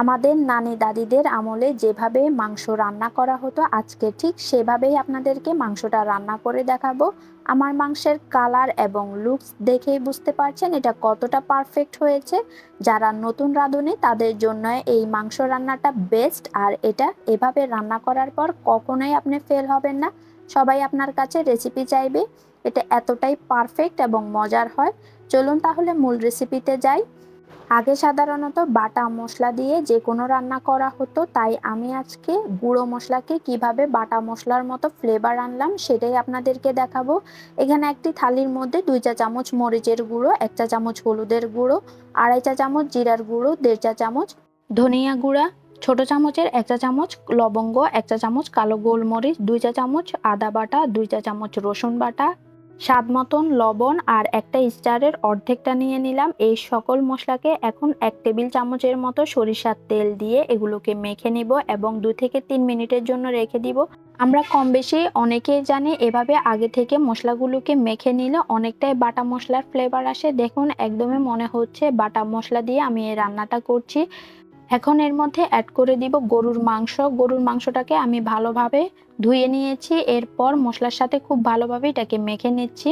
আমাদের নানি দাদিদের আমলে যেভাবে মাংস রান্না করা হতো আজকে ঠিক সেভাবেই আপনাদেরকে মাংসটা রান্না করে দেখাবো। আমার মাংসের কালার এবং লুকস দেখেই বুঝতে পারছেন এটা কতটা পারফেক্ট হয়েছে। যারা নতুন রাঁধুনি তাদের জন্য এই মাংস রান্নাটা বেস্ট, আর এটা এভাবে রান্না করার পর কখনোই আপনি ফেল হবেন না। সবাই আপনার কাছে রেসিপি চাইবে, এটা এতটাই পারফেক্ট এবং মজার হয়। চলুন তাহলে মূল রেসিপিতে যাই। আগে সাধারণত বাটা মশলা দিয়ে যে কোনো রান্না করা হতো, তাই আমি আজকে গুঁড়ো মশলাকে কিভাবে বাটা মশলার মতো ফ্লেভার আনলাম সেটাই আপনাদেরকে দেখাবো। এখানে একটি থালির মধ্যে 2 চা চামচ মরিচের গুঁড়ো, 1 চা চামচ হলুদের গুঁড়ো, 2.5 চা চামচ জিরার গুঁড়ো, 1.5 চা চামচ ধনিয়া গুঁড়া, ছোট চামচের 1 চা চামচ লবঙ্গ, 1 চা চামচ কালো গোলমরিচ, 2 চা চামচ আদা বাটা, 2 চা চামচ রসুন বাটা, স্বাদ মতন লবণ আর একটা স্টারের অর্ধেকটা নিয়ে নিলাম। এই সকল মশলাকে এখন 1 টেবিল চামচের মতো সরিষার তেল দিয়ে এগুলোকে মেখে নিব এবং 2 থেকে 3 মিনিটের জন্য রেখে দিব। আমরা কম বেশি অনেকেই জানি এভাবে আগে থেকে মশলাগুলোকে মেখে নিলে অনেকটাই বাটা মশলার ফ্লেভার আসে। দেখুন একদমই মনে হচ্ছে বাটা মশলা দিয়ে আমি এই রান্নাটা করছি। এখন এর মধ্যে অ্যাড করে দিব গরুর মাংস। গরুর মাংসটাকে আমি ভালোভাবে ধুয়ে নিয়েছি, এরপর মশলার সাথে খুব ভালোভাবে এটাকে মেখে নিচ্ছি।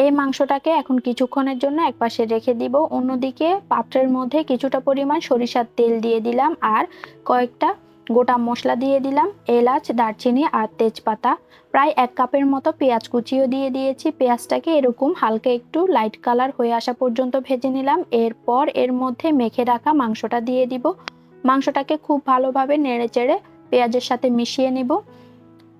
এই মাংসটাকে এখন কিছুক্ষণের জন্য একপাশে রেখে দিব। অন্যদিকে পাত্রের মধ্যে কিছুটা পরিমাণ সরিষার তেল দিয়ে দিলাম আর কয়েকটা গোটা মশলা দিয়ে দিলাম, এলাচ, দারচিনি আর তেজপাতা। প্রায় 1 কাপের মতো পেঁয়াজ কুচিও দিয়ে দিয়েছি। পেঁয়াজটাকে এরকম হালকা একটু লাইট কালার হয়ে আসা পর্যন্ত ভেজে নিলাম। এরপর এর মধ্যে মেখে রাখা মাংসটা দিয়ে দিব। মাংসটাকে খুব ভালোভাবে নেড়েচেড়ে পেঁয়াজের সাথে মিশিয়ে নিব।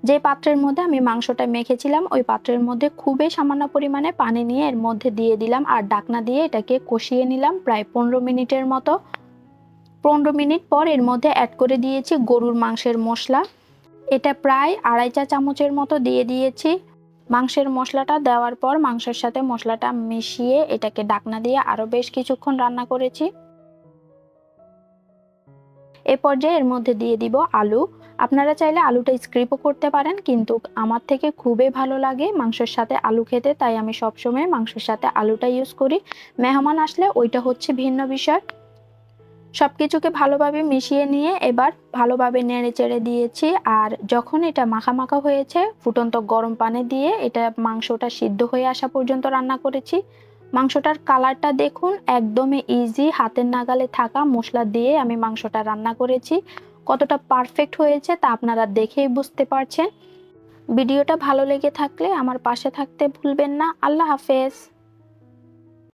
যে পাত্রের মধ্যে আমি মাংসটা মেখেছিলাম ওই পাত্রের মধ্যে খুবই সামান্য পরিমাণে পানি নিয়ে এর মধ্যে দিয়ে দিলাম আর ঢাকনা দিয়ে এটাকে কষিয়ে নিলাম প্রায় 15 মিনিটের মতো। 15 মিনিট পর এর মধ্যে অ্যাড করে দিয়েছি গরুর মাংসের মশলা। এটা প্রায় 2.5 চা চামচের মতো দিয়ে দিয়েছি। মাংসের মশলাটা দেওয়ার পর মাংসের সাথে মশলাটা মিশিয়ে এটাকে ঢাকনা দিয়ে আরো বেশ কিছুক্ষণ রান্না করেছি। এ পর্যায়ে এর মধ্যে দিয়ে দিব আলু। আপনারা চাইলে আলুটা স্কিপও করতে পারেন, কিন্তু আমার থেকে খুবই ভালো লাগে মাংসের সাথে আলু খেতে, তাই আমি সবসময় মাংসের সাথে আলুটা ইউজ করি। মেহমান আসলে ওইটা হচ্ছে ভিন্ন বিষয়। সবকিছুকে ভালোভাবে মিশিয়ে নিয়ে এবার ভালোভাবে নেড়ে চেড়ে দিয়েছি, আর যখন এটা মাখা মাখা হয়েছে ফুটন্ত গরম পানি দিয়ে এটা মাংসটা সিদ্ধ হয়ে আসা পর্যন্ত রান্না করেছি। মাংসটার কালারটা দেখুন, একদমই ইজি, হাতের নাগালে থাকা মশলা দিয়ে আমি মাংসটা রান্না করেছি। কতটা পারফেক্ট হয়েছে তা আপনারা দেখেই বুঝতে পারছেন। ভিডিওটা ভালো লেগে থাকলে আমার পাশে থাকতে ভুলবেন না। আল্লাহ হাফেজ।